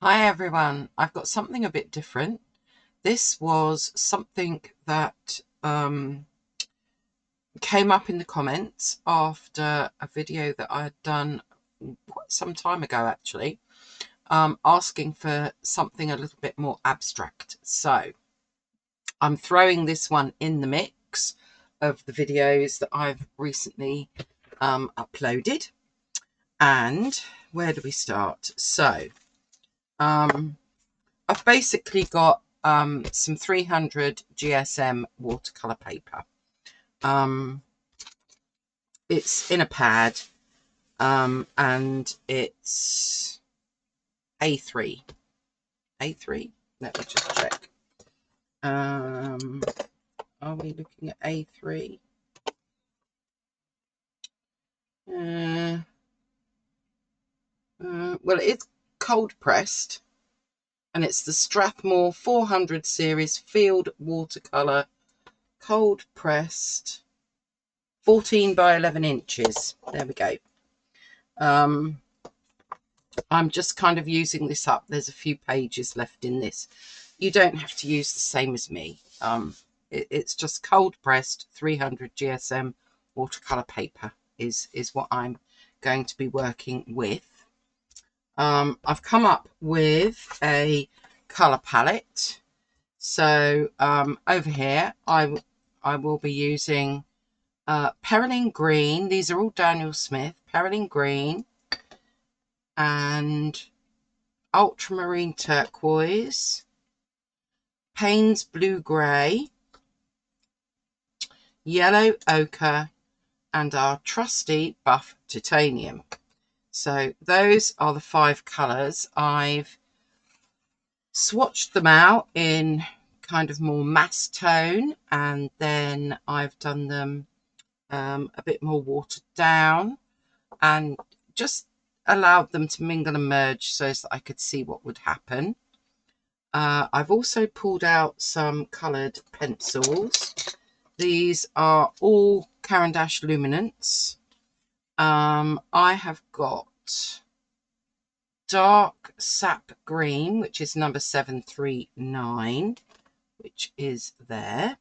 Hi everyone, I've got something a bit different. This was something that came up in the comments after a video that I had done quite some time ago actually, asking for something a little bit more abstract. So I'm throwing this one in the mix of the videos that I've recently uploaded. And where do we start? So I've basically got some 300 GSM watercolor paper. It's in a pad, and it's A3. A3? Let me just check. Are we looking at A3? Well, it's cold pressed, and it's the Strathmore 400 series field watercolor, cold pressed, 14 by 11 inches. There we go. I'm just kind of using this up. There's a few pages left in this. You don't have to use the same as me. It's just cold pressed 300 GSM watercolor paper is what I'm going to be working with. I've come up with a color palette. So over here, I will be using Perylene Green. These are all Daniel Smith. Perylene Green and Ultramarine Turquoise, Payne's Blue Grey, Yellow Ochre, and our trusty Buff Titanium. So those are the 5 colours. I've swatched them out in kind of more mass tone, and then I've done them a bit more watered down and just allowed them to mingle and merge so that I could see what would happen. I've also pulled out some coloured pencils. These are all Caran d'Ache Luminance. I have got dark sap green, which is number 739, which is there.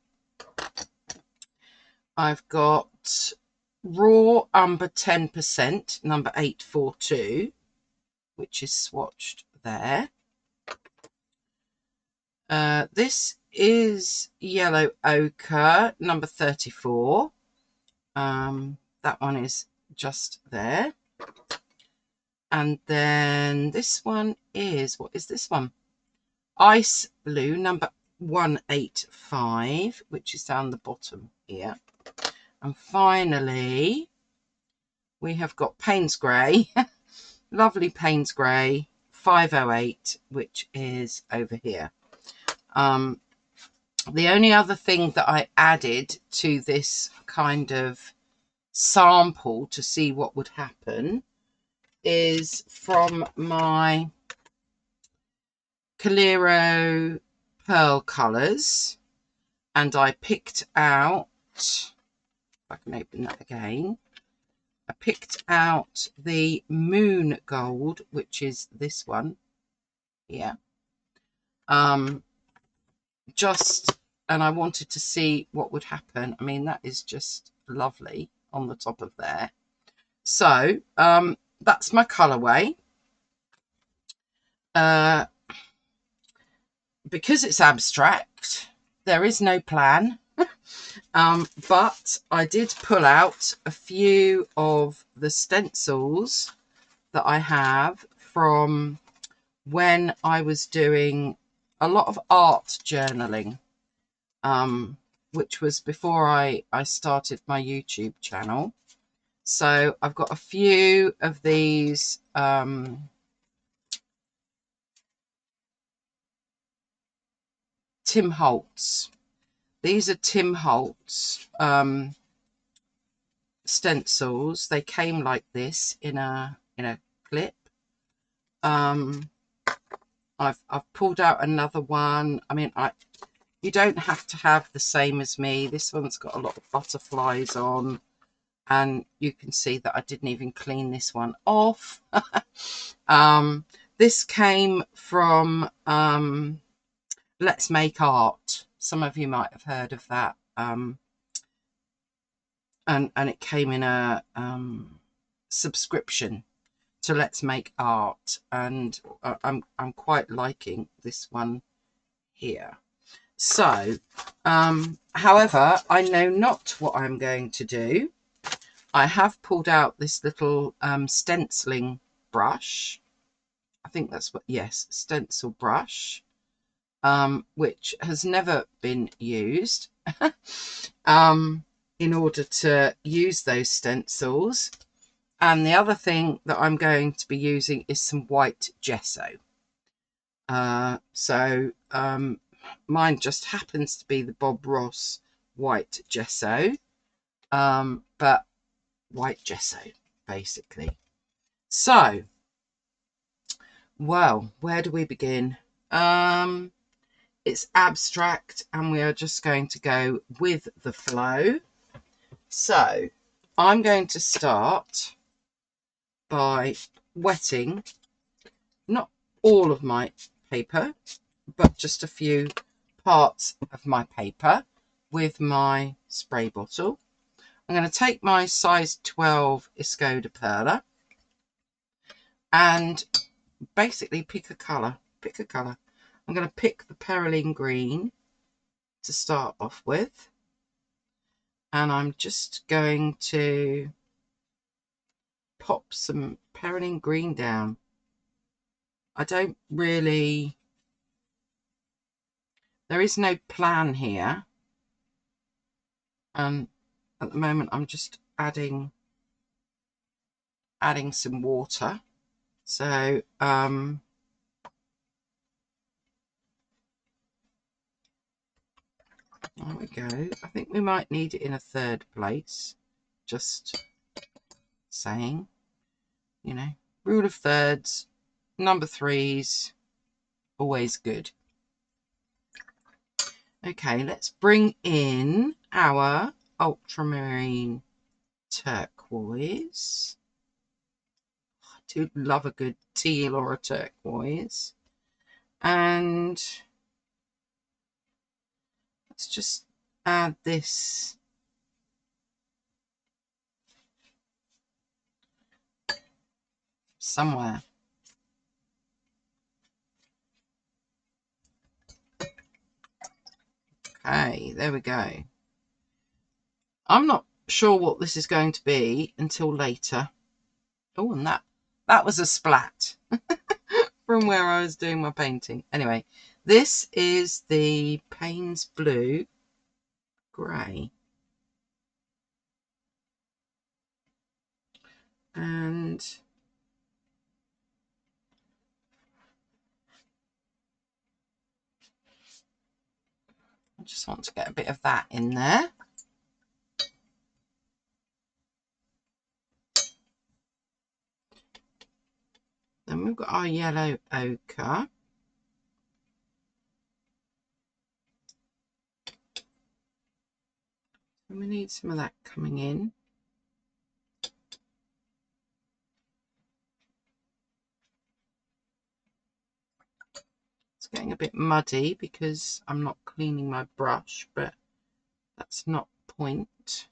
I've got raw umber 10%, number 842, which is swatched there. This is yellow ochre, number 34. That one is just there. And then this one is, what is this one? Ice blue, number 185, which is down the bottom here. And finally, we have got Payne's Grey, lovely Payne's Grey, 508, which is over here. The only other thing that I added to this kind of sample to see what would happen is from my Calero Pearl colours, and I picked out, if I can open that again, I picked out the Moon Gold, which is this one here. And I wanted to see what would happen. I mean, that is just lovely on the top of there. So that's my colorway. Because it's abstract, there is no plan. But I did pull out a few of the stencils that I have from when I was doing a lot of art journaling, which was before I started my YouTube channel. So I've got a few of these Tim Holtz. These are Tim Holtz stencils. They came like this in a clip. I've pulled out another one. I mean, you don't have to have the same as me. This one's got a lot of butterflies on, and you can see that I didn't even clean this one off. This came from Let's Make Art. Some of you might have heard of that. And it came in a subscription to Let's Make Art, and I'm quite liking this one here. So, however, I know not what I'm going to do. I have pulled out this little stenciling brush. I think that's what, yes, stencil brush, which has never been used in order to use those stencils. And the other thing that I'm going to be using is some white gesso. Mine just happens to be the Bob Ross white gesso, but white gesso, basically. So, well, where do we begin? It's abstract, and we are just going to go with the flow. So, I'm going to start by wetting, not all of my paper, but just a few parts of my paper with my spray bottle. I'm going to take my size 12 Escoda Perla and basically pick a colour. I'm going to pick the Perylene Green to start off with, and I'm just going to pop some Perylene Green down. I don't really, there is no plan here, and at the moment I'm just adding some water. So there we go. I think we might need it in a third place, just saying, you know, rule of thirds, number threes, always good. Okay, let's bring in our ultramarine turquoise. I do love a good teal or a turquoise. And let's just add this somewhere. Okay, there we go. I'm not sure what this is going to be until later. Oh, and that was a splat from where I was doing my painting. Anyway, this is the Payne's Blue Grey. And I just want to get a bit of that in there. Then we've got our yellow ochre. And we need some of that coming in. It's getting a bit muddy because I'm not cleaning my brush, but that's not the point.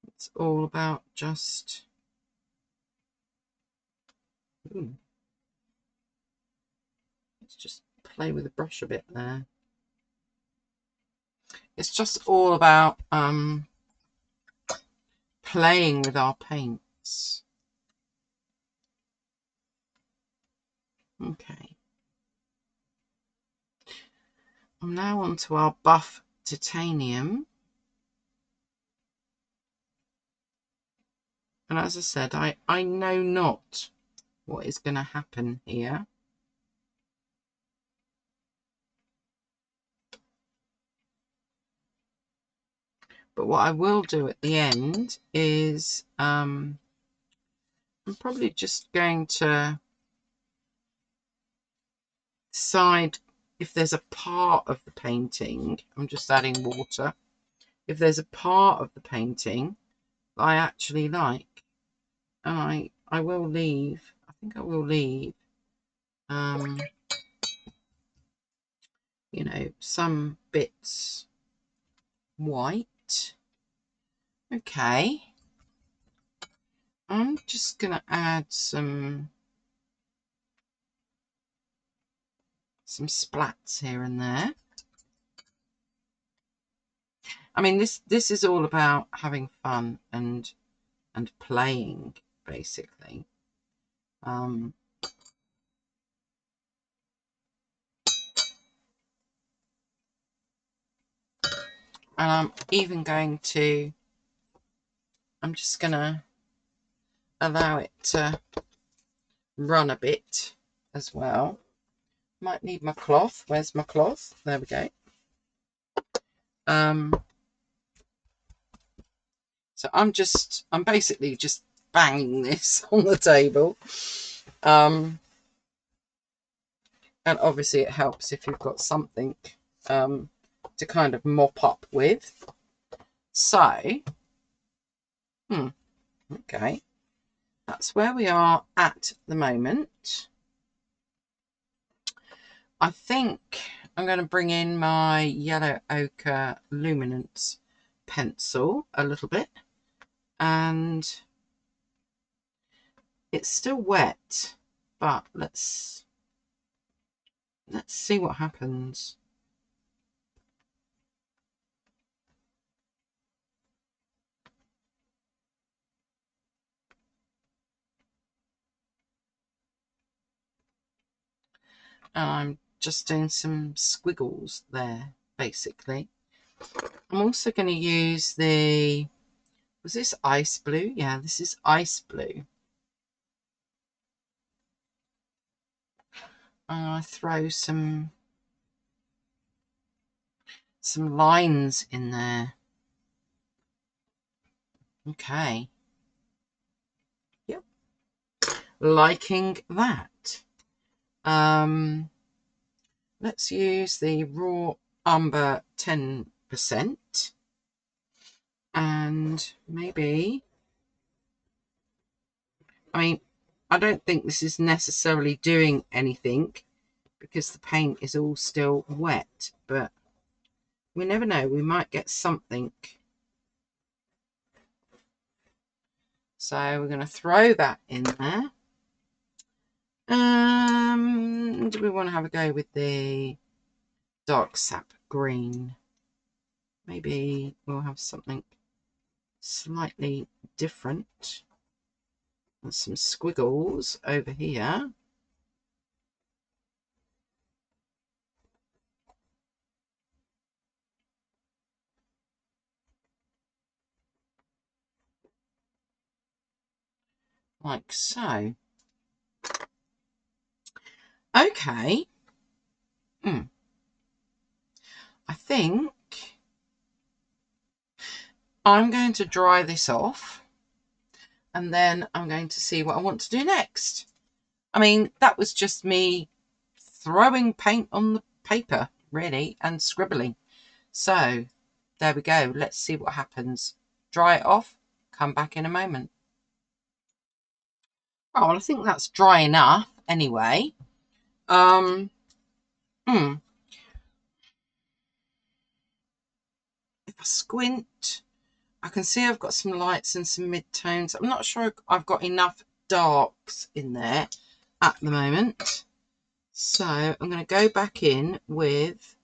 It's all about just... Let's just play with the brush a bit there. It's just all about playing with our paints. Okay. I'm now on to our buff titanium. And as I said, I know not what is going to happen here. But what I will do at the end is I'm probably just going to decide if there's a part of the painting, I'm just adding water, if there's a part of the painting that I actually like, and I will leave, I think I will leave, you know, some bits white. Okay. I'm just going to add some splats here and there. I mean, this is all about having fun and playing, basically. And I'm even going to, I'm just going to allow it to run a bit as well. Might need my cloth. Where's my cloth? There we go. So I'm basically just banging this on the table. And obviously it helps if you've got something to kind of mop up with. So, okay, that's where we are at the moment. I think I'm going to bring in my yellow ochre luminance pencil a little bit, and it's still wet, but let's see what happens. I'm just doing some squiggles there, basically. I'm also going to use the, was this ice blue? Yeah, this is ice blue. I throw some lines in there. Okay. Yep. Liking that. Let's use the raw umber 10%. And maybe, I mean, I don't think this is necessarily doing anything because the paint is all still wet, but we never know, we might get something. So we're going to throw that in there. Do we want to have a go with the dark sap green? Maybe we'll have something slightly different. There's some squiggles over here. Like so. Okay. I think I'm going to dry this off and then I'm going to see what I want to do next. I mean, that was just me throwing paint on the paper, really, and scribbling. So there we go. Let's see what happens. Dry it off, come back in a moment. Oh, well, I think that's dry enough anyway. If I squint, I can see I've got some lights and some mid-tones. I'm not sure I've got enough darks in there at the moment. So I'm going to go back in with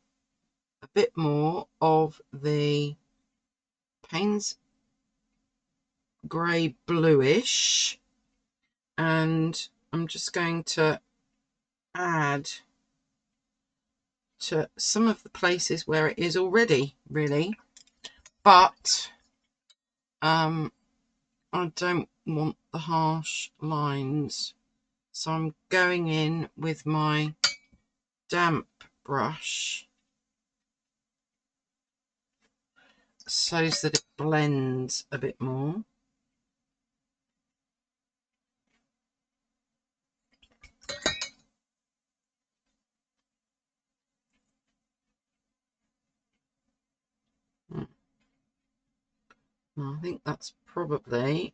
a bit more of the Payne's grey bluish, and I'm just going to add to some of the places where it is already, really, but I don't want the harsh lines, so I'm going in with my damp brush so that it blends a bit more. I think that's probably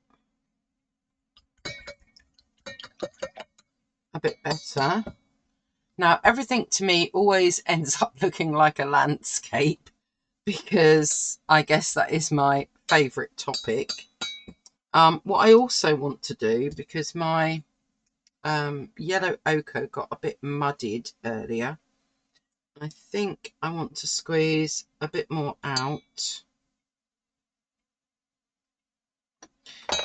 a bit better. Now, everything to me always ends up looking like a landscape because I guess that is my favourite topic. What I also want to do, because my yellow ochre got a bit muddied earlier, I think I want to squeeze a bit more out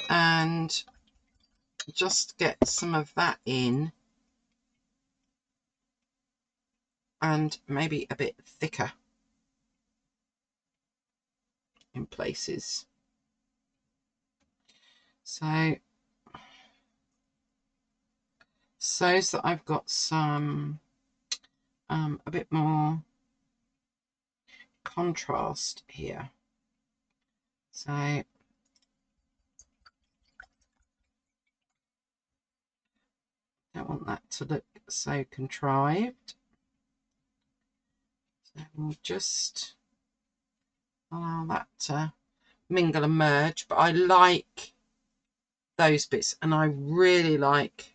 and just get some of that in, and maybe a bit thicker in places. So that I've got some a bit more contrast here. So don't want that to look so contrived. So we'll just allow that to mingle and merge. But I like those bits, and I really like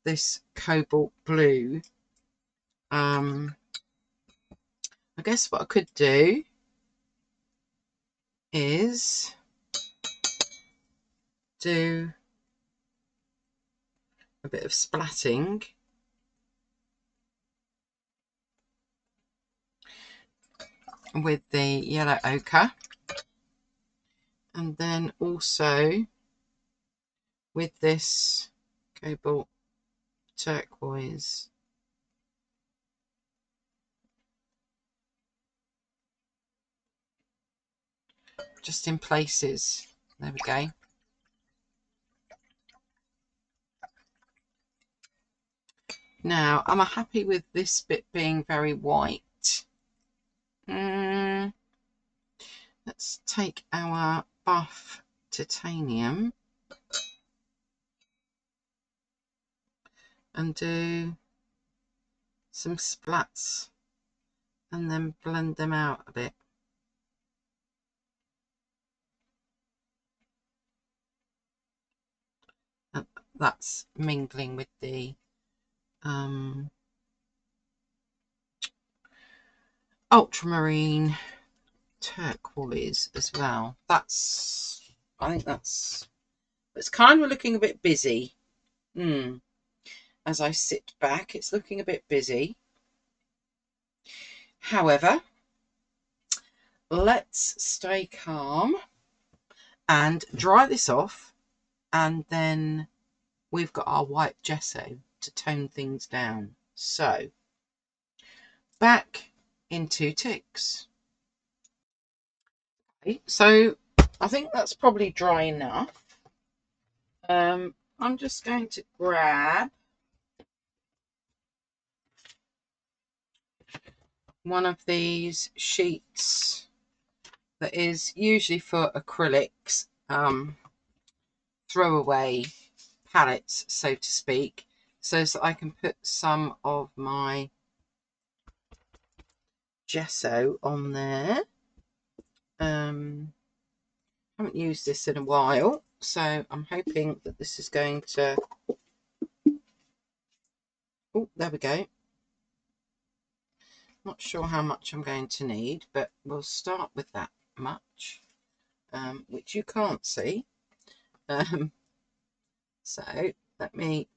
this cobalt blue. I guess what I could do is do a bit of splatting with the yellow ochre, and then also with this cobalt turquoise. Just in places. There we go. Now, am I happy with this bit being very white? Let's take our buff titanium and do some splats and then blend them out a bit. And that's mingling with the ultramarine turquoise as well. I think it's kind of looking a bit busy. As I sit back, it's looking a bit busy. However, let's stay calm and dry this off, and then we've got our white gesso to tone things down. So back in 2 ticks. Okay, so I think that's probably dry enough. I'm just going to grab one of these sheets that is usually for acrylics, throwaway palettes, so to speak, so that I can put some of my gesso on there. Haven't used this in a while, so I'm hoping that this is going to... Oh, there we go. Not sure how much I'm going to need, but we'll start with that much, which you can't see. So let me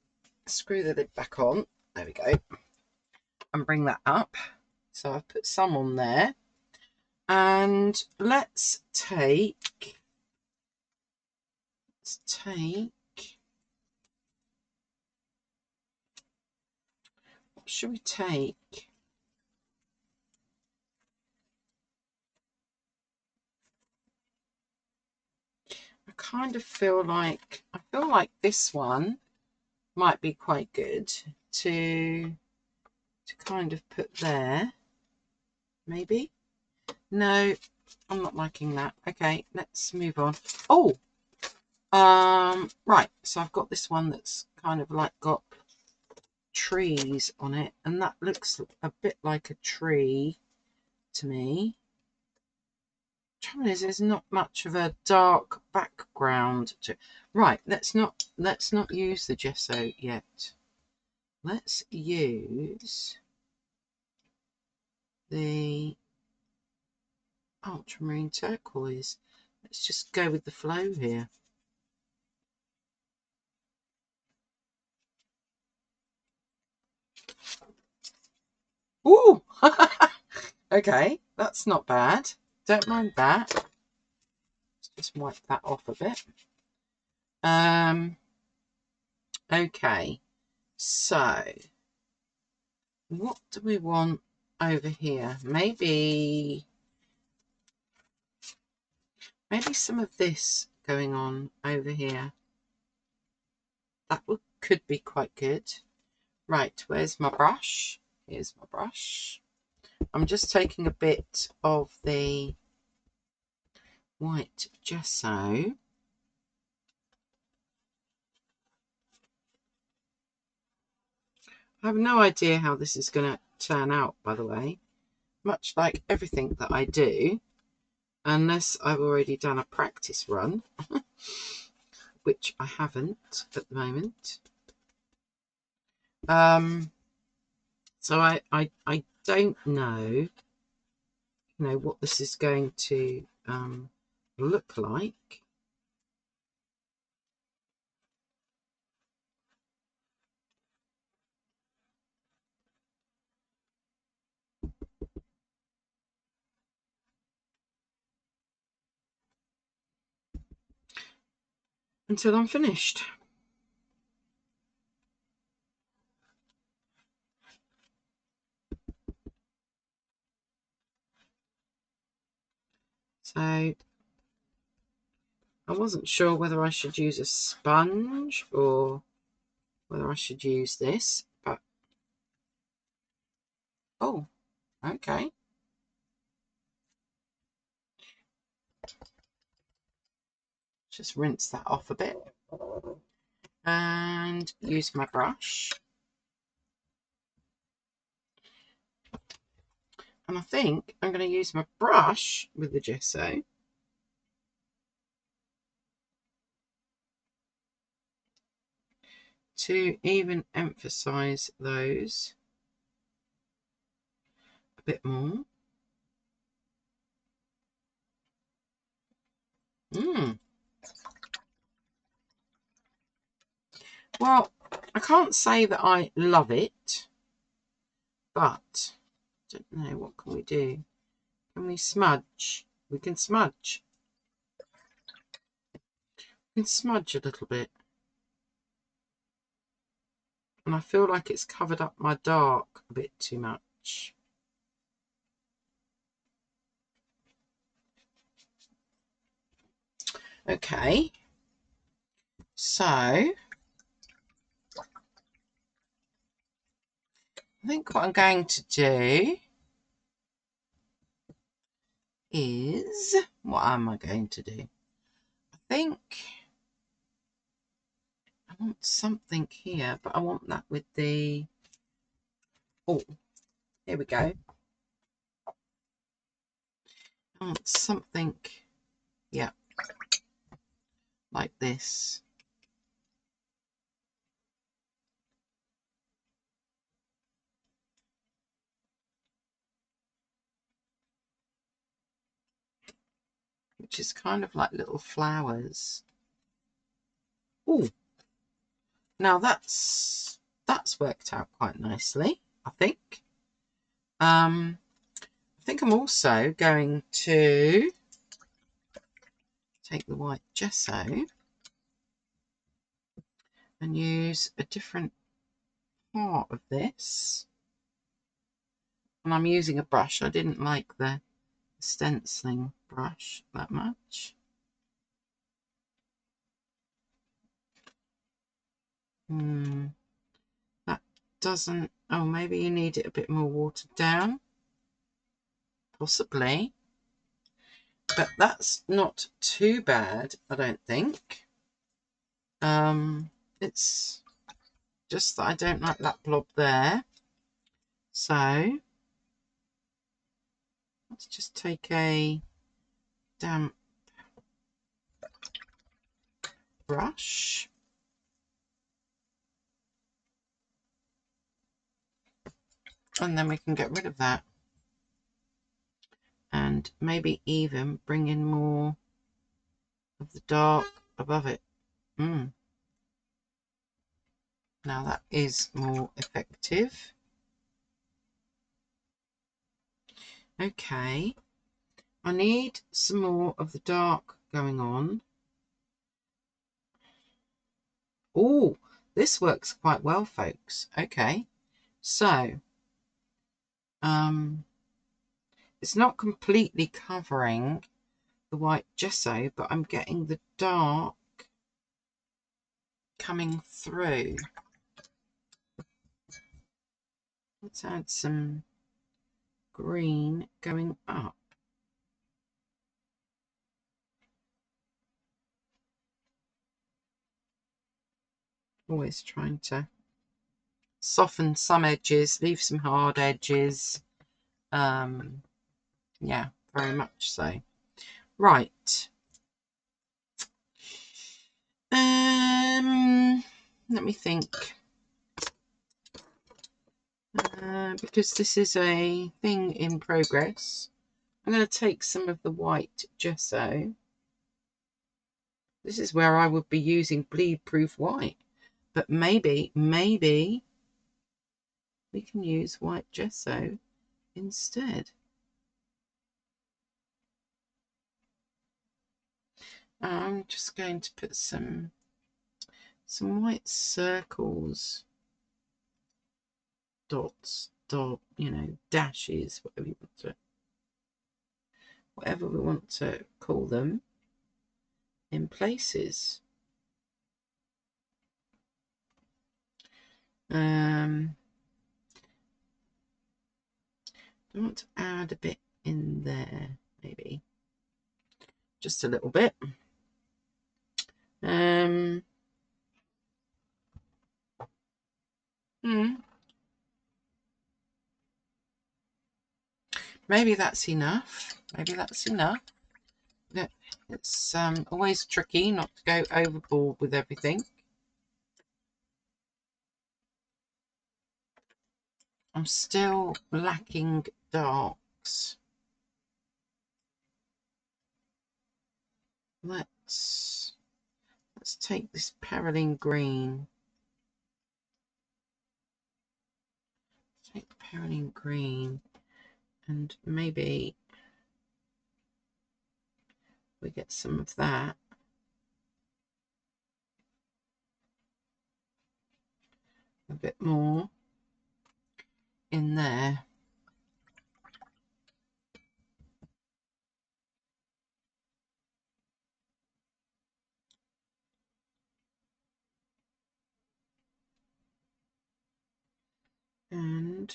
screw the lid back on. There we go. And bring that up. So I've put some on there. And let's take... What should we take? I kind of feel like this one might be quite good to kind of put there. Maybe. No, I'm not liking that. Okay, let's move on. Oh, right. So I've got this one that's kind of like got trees on it, and that looks a bit like a tree to me. Trouble is, there's not much of a dark background to... Right, let's not use the gesso yet. let's use the ultramarine turquoise. Let's just go with the flow here. Ooh! Okay, that's not bad. Don't mind that. Let's just wipe that off a bit. Okay, so what do we want over here? Maybe some of this going on over here. That could be quite good. Right, where's my brush? Here's my brush. I'm just taking a bit of the white gesso. I have no idea how this is going to turn out, by the way. Much like everything that I do, unless I've already done a practice run, which I haven't at the moment. So I don't know, what this is going to look like. Until I'm finished. So I wasn't sure whether I should use a sponge or whether I should use this, but oh, okay. Just rinse that off a bit and use my brush. And I think I'm going to use my brush with the gesso to even emphasize those a bit more. Well, I can't say that I love it, but I don't know, what can we do? Can we smudge? We can smudge. We can smudge a little bit. And I feel like it's covered up my dark a bit too much. Okay, so I think what I'm going to do is, what am I going to do? I think I want something here, but I want that with the, oh, here we go. I want something, yeah, like this. Which is kind of like little flowers. Oh, now that's worked out quite nicely, I think. I think I'm also going to take the white gesso and use a different part of this. And I'm using a brush. I didn't like the stenciling brush that much. That doesn't, oh, maybe you need it a bit more watered down. Possibly. But that's not too bad, I don't think. It's just that I don't like that blob there. So let's just take a damp brush And then we can get rid of that and maybe even bring in more of the dark above it. Now that is more effective. Okay, I need some more of the dark going on. Oh, this works quite well, folks. Okay, so it's not completely covering the white gesso, but I'm getting the dark coming through. Let's add some green going up. Always trying to soften some edges, leave some hard edges. Yeah, very much so. Right. Let me think. Because this is a thing in progress, I'm going to take some of the white gesso. This is where I would be using bleed proof white, but maybe we can use white gesso instead. I'm just going to put some white circles, dots, you know, dashes, whatever we want to call them, in places. I want to add a bit in there, maybe just a little bit. Maybe that's enough. Maybe that's enough. It's always tricky not to go overboard with everything. I'm still lacking darks. Let's take this Perylene green. Take the Perylene green and maybe we get some of that. A bit more in there. And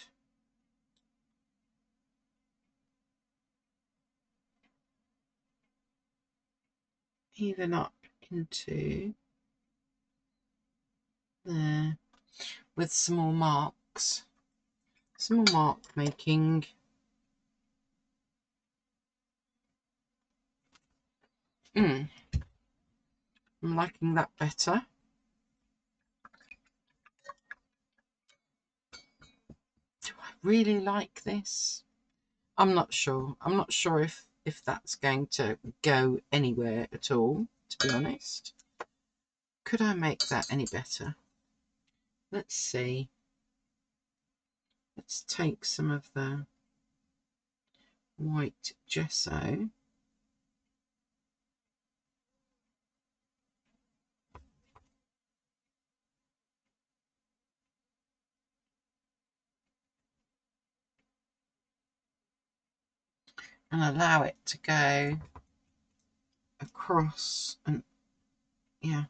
even up into there with some more marks, some more mark making. I'm liking that better. Do I really like this? I'm not sure. I'm not sure if that's going to go anywhere at all, to be honest. Could I make that any better? Let's see. Let's take some of the white gesso. And allow it to go across and yeah.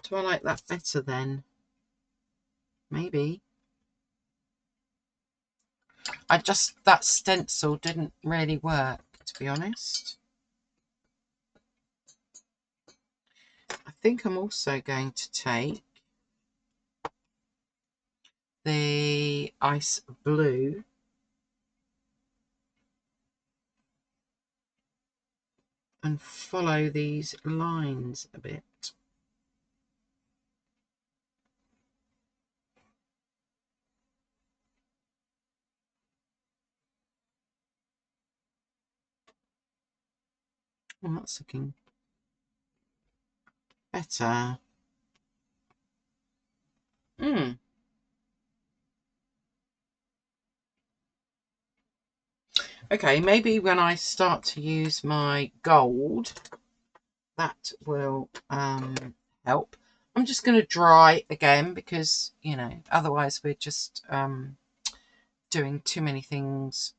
Do I like that better then? Maybe. That stencil didn't really work, to be honest. I think I'm also going to take the ice blue and follow these lines a bit. Oh, that's looking better. Okay, maybe when I start to use my gold, that will help. I'm just going to dry again because, you know, otherwise we're just doing too many things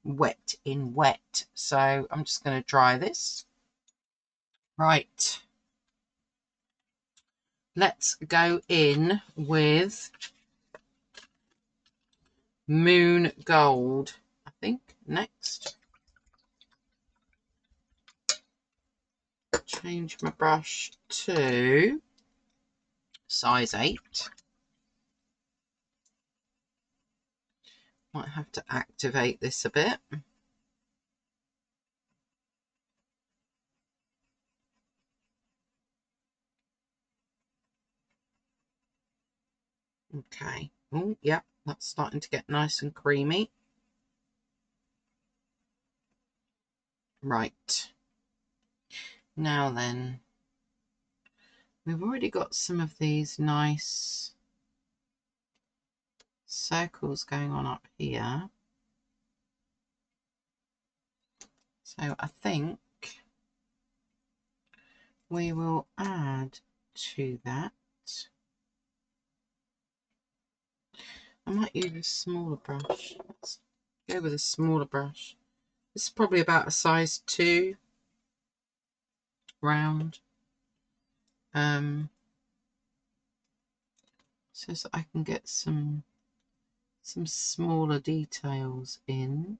wet in wet. So I'm just going to dry this. Right. Let's go in with Moon Gold, I think, next. Change my brush to size 8. Might have to activate this a bit. Okay. Oh, yeah, that's starting to get nice and creamy. Right. Now then, we've already got some of these nice circles going on up here. So I think we will add to that. I might use a smaller brush. Let's go with a smaller brush. This is probably about a size 2 round. So that I can get some smaller details in.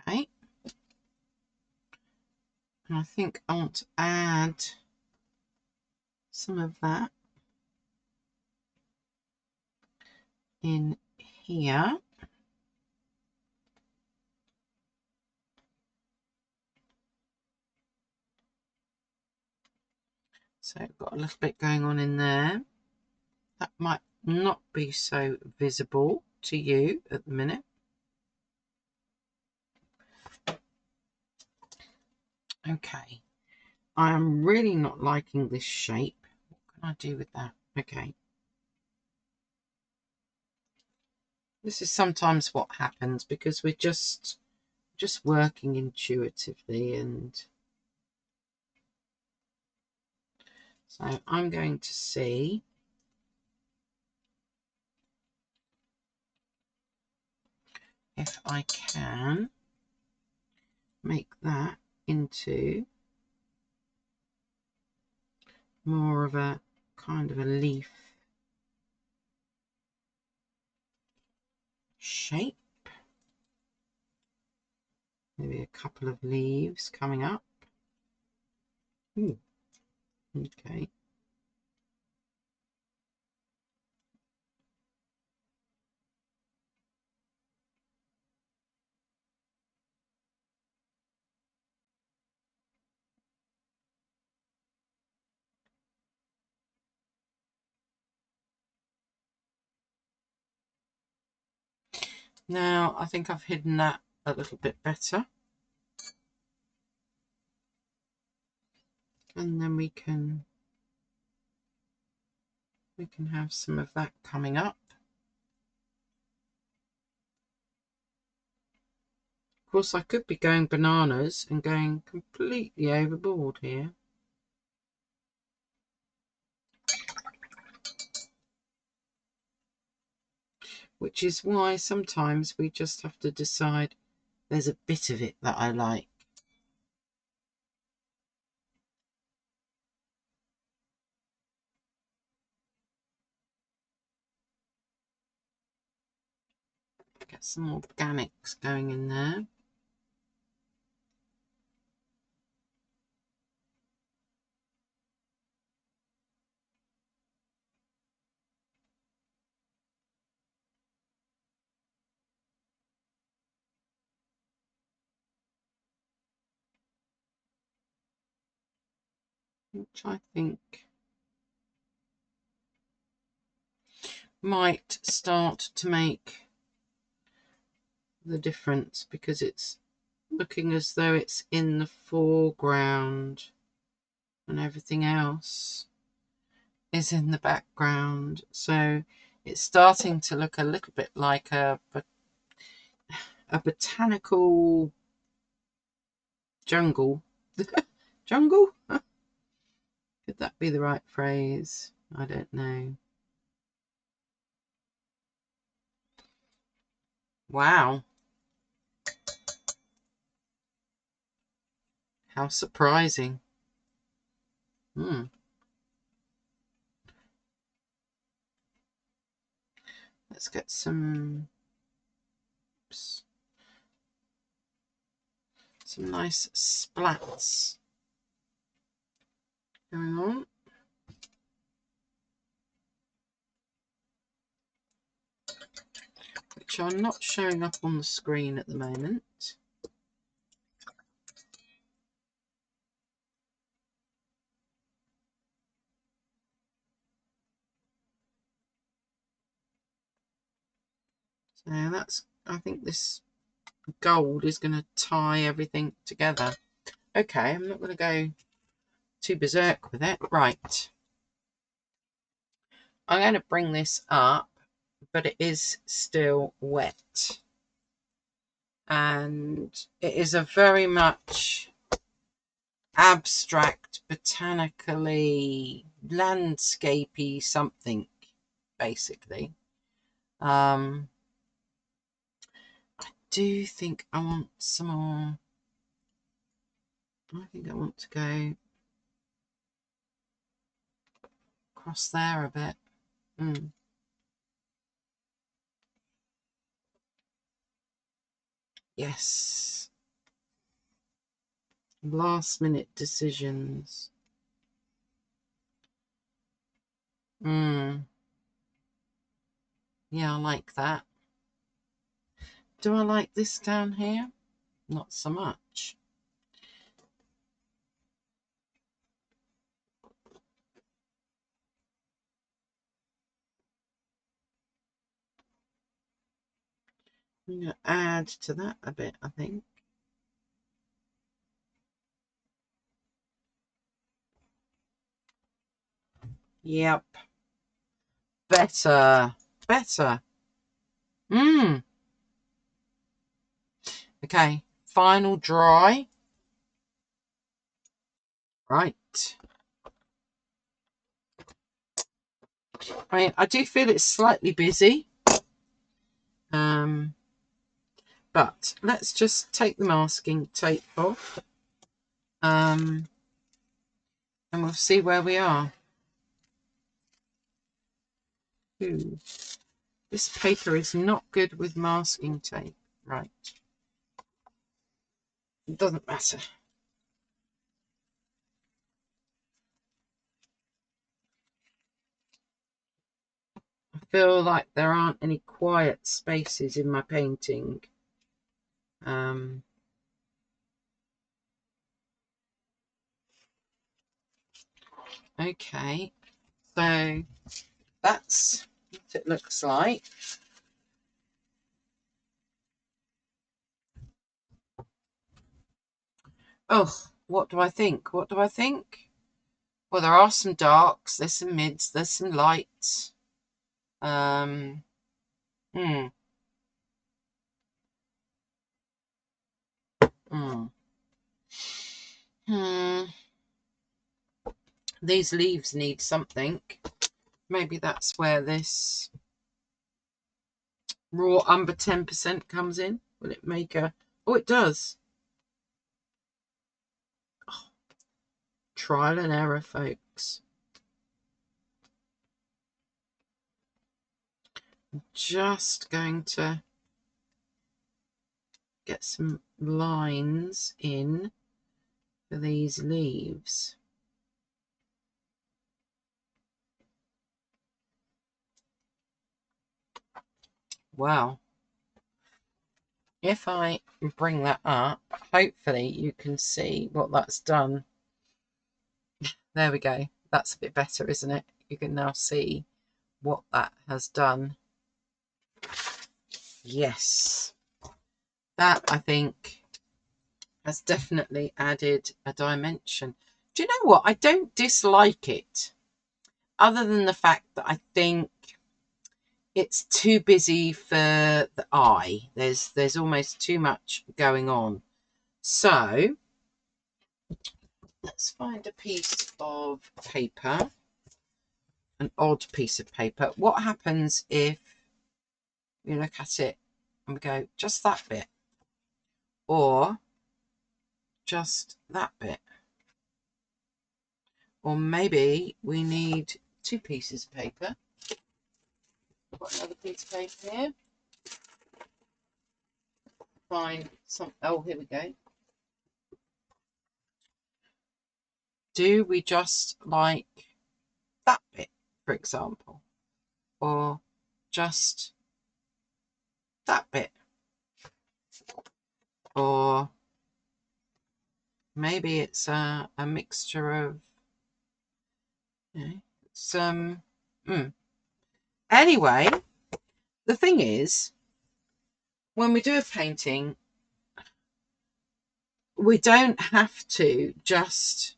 Okay. And I think I want to add some of that in here. So I've got a little bit going on in there. That might not be so visible to you at the minute. Okay. I am really not liking this shape. What can I do with that? Okay. This is sometimes what happens because we're just working intuitively, and so I'm going to see if I can make that into more of a kind of a leaf shape. Maybe a couple of leaves coming up. Ooh, okay. Now I think I've hidden that a little bit better. And then we can have some of that coming up. Of course, I could be going bananas and going completely overboard here. Which is why sometimes we just have to decide there's a bit of it that I like. Get some organics going in there. Which I think might start to make the difference, because it's looking as though it's in the foreground and everything else is in the background. So it's starting to look a little bit like a botanical jungle. Jungle? Could that be the right phrase? I don't know. Wow. How surprising. Let's get some nice splats going on. Which are not showing up on the screen at the moment. So that's, I think this gold is going to tie everything together. Okay, I'm not going to go too berserk with it. Right. I'm going to bring this up, but it is still wet. And it is a very much abstract, botanically, landscapey something, basically. I do think I want some more. I think I want to go across there a bit. Yes. Last minute decisions. Yeah, I like that. Do I like this down here? Not so much. I'm going to add to that a bit, I think. Yep. Better. Better. Okay. Final dry. Right. I do feel it's slightly busy. But let's just take the masking tape off. And we'll see where we are. Ooh. This paper is not good with masking tape. Right. It doesn't matter. I feel like there aren't any quiet spaces in my painting. Okay, so that's what it looks like. Oh, what do I think? What do I think? Well, there are some darks, there's some mids, there's some lights. Hmm. These leaves need something. Maybe that's where this raw umber 10% comes in. Will it make a... Oh, it does. Oh, trial and error, folks. I'm just going to get some lines in for these leaves. Wow. If I bring that up, hopefully you can see what that's done. There we go. That's a bit better, isn't it? You can now see what that has done. Yes, that I think has definitely added a dimension. Do you know what? I don't dislike it, other than the fact that I think it's too busy for the eye. There's almost too much going on. So let's find a piece of paper, an odd piece of paper. What happens if you look at it and we go just that bit, or just that bit, or maybe we need two pieces of paper. Got another piece of paper here. Find some. Oh, here we go. Do we just like that bit, for example, or just that bit, or maybe it's a mixture of, you know, some. Anyway, the thing is, when we do a painting, we don't have to just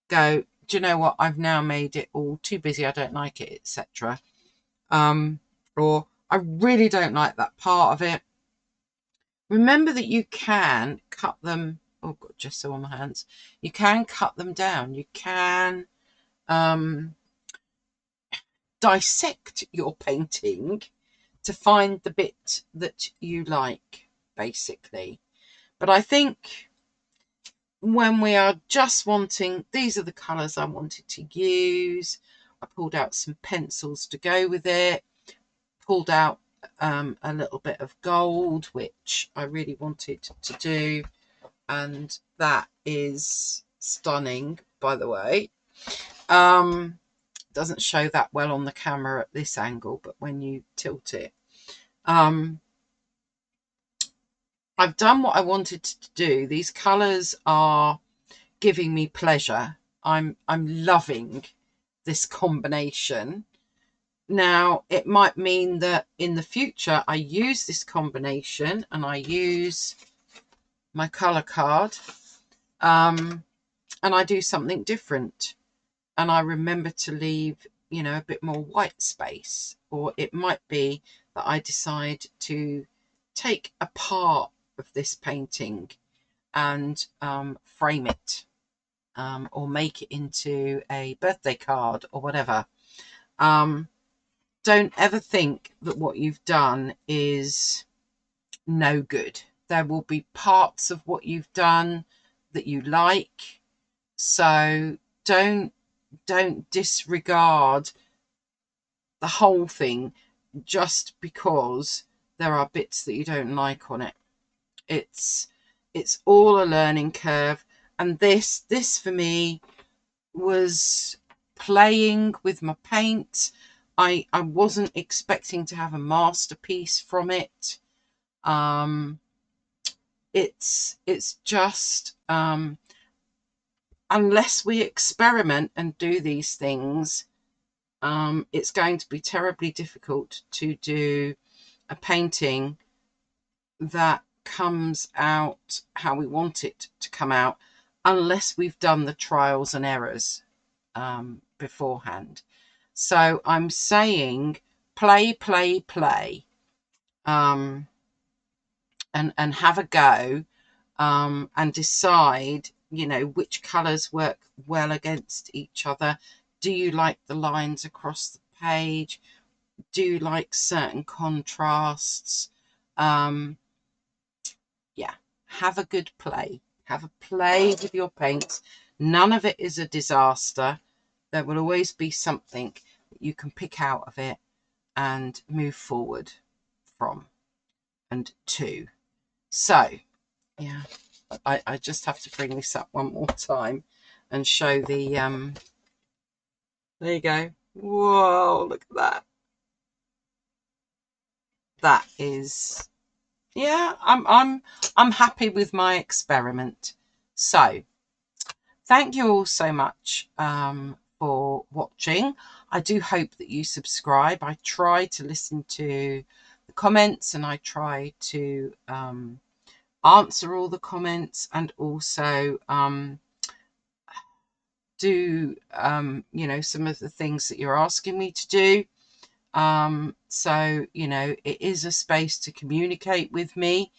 go, do you know what, I've now made it all too busy, I don't like it, etc. Or I really don't like that part of it. Remember that you can cut them. Oh, got gesso on my hands. You can cut them down. You can dissect your painting to find the bit that you like, basically. But I think when we are just wanting, these are the colours I wanted to use, I pulled out some pencils to go with it, pulled out a little bit of gold, which I really wanted to do, and that is stunning, by the way. Doesn't show that well on the camera at this angle, but when you tilt it, I've done what I wanted to do. These colours are giving me pleasure. I'm loving this combination. Now, it might mean that in the future I use this combination and I use my colour card, and I do something different, and I remember to leave, you know, a bit more white space. Or it might be that I decide to take a part of this painting and frame it, or make it into a birthday card or whatever. Don't ever think that what you've done is no good. There will be parts of what you've done that you like, so don't disregard the whole thing just because there are bits that you don't like on it. It's all a learning curve, and this for me was playing with my paint. I wasn't expecting to have a masterpiece from it. It's just unless we experiment and do these things, it's going to be terribly difficult to do a painting that comes out how we want it to come out, unless we've done the trials and errors beforehand. So I'm saying play, and have a go, and decide, you know, which colours work well against each other. Do you like the lines across the page? Do you like certain contrasts? Yeah, have a good play. Have a play with your paints. None of it is a disaster. There will always be something that you can pick out of it and move forward from and to. So, yeah, I just have to bring this up one more time and show the, there you go. Whoa, look at that. That is, yeah, I'm happy with my experiment. So, thank you all so much for watching. I do hope that you subscribe. I try to listen to the comments, and I try to answer all the comments, and also do you know, some of the things that you're asking me to do. So, you know, it is a space to communicate with me.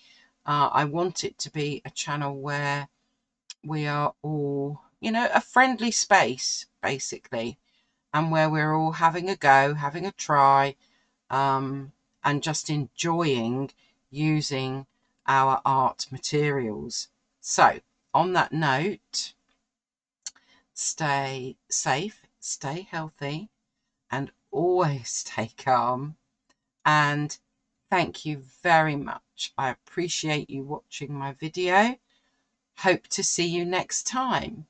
I want it to be a channel where we are all, you know, a friendly space, basically, and where we're all having a go, having a try, and just enjoying using our art materials. So, on that note, stay safe, stay healthy, and always stay calm. And thank you very much. I appreciate you watching my video. Hope to see you next time.